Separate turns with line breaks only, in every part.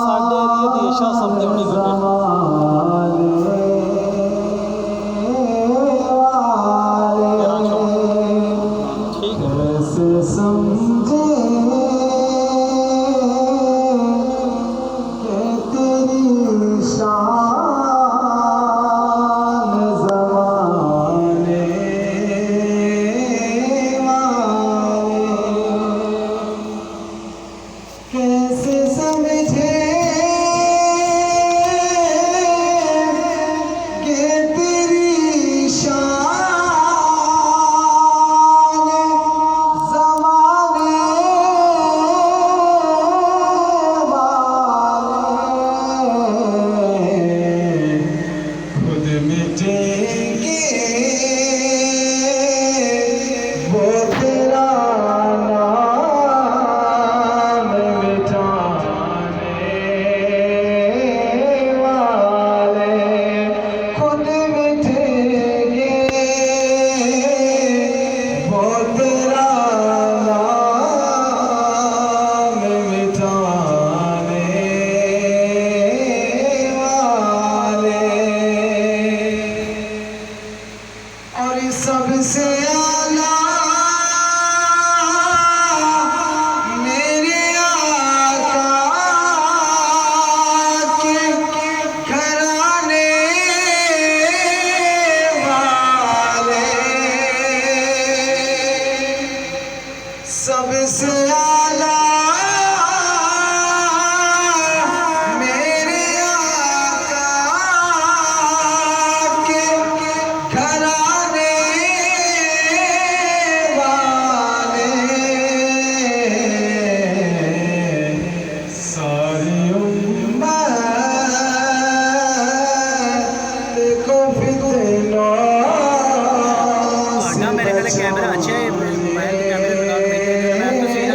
साढ़े एरिए दी शाह साहब दी होनी गल ठीक
सबसे आला मेरे आका के घराने वाले सबसे आला मेरे आका के घराने
कैमरा अच्छा है, मोबाइल के कैमरे लगा के मैं तो सही है।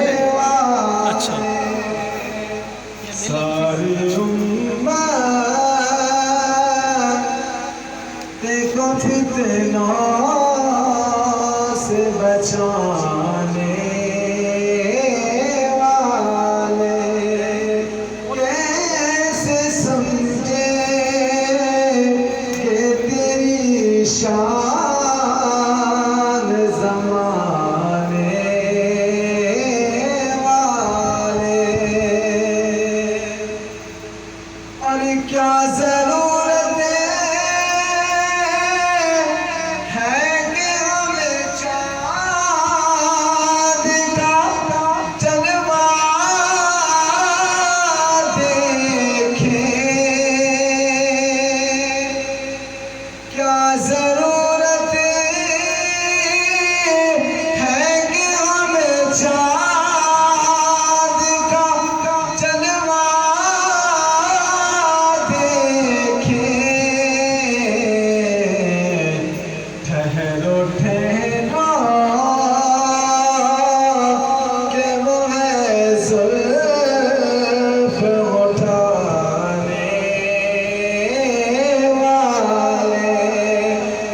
अच्छा
सारी देखो फितना से बचाने वाले कैसे समझे कि तेरी शान ज़माने वाले और क्या ज़रूरत है कि हम चाँद का जलवा देखें, क्या ज़रूरत है कि हम चाँद का जलवा देखें। ठहरो ठहरो कि वो है ज़ुल्फ़ उठाने वाले।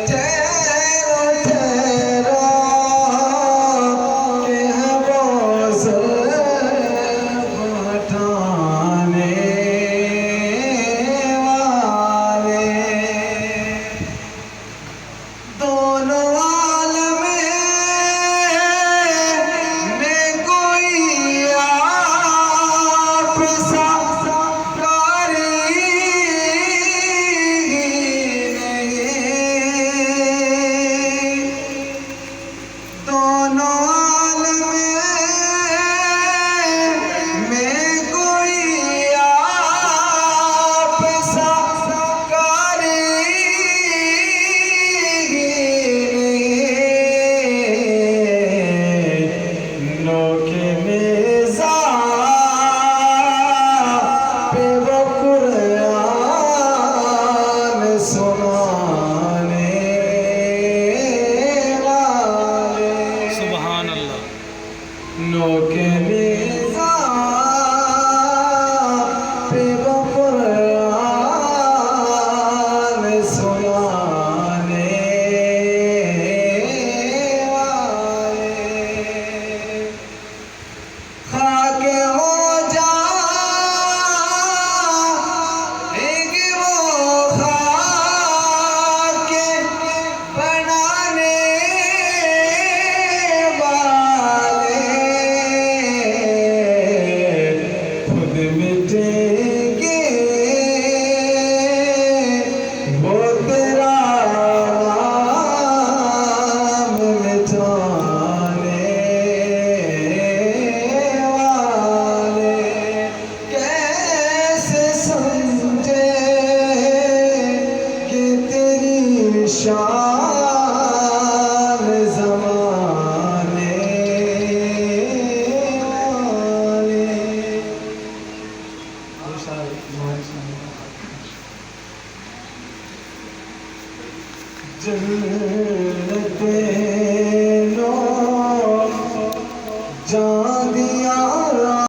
ठहरो ठहरो कि है वो ज़ुल्फ़ उठाने वाले। दोनों आलम में कोई आप सा कारी नहीं। दोनों आलम में कोई आप सा कारी नोके नेज़ा पे वो कुरान सुनाने वाले।
सुभान अल्लाह।
नोके नेज़ा पे वो कुरान सुनाने वाले। शान ज़माने वाले।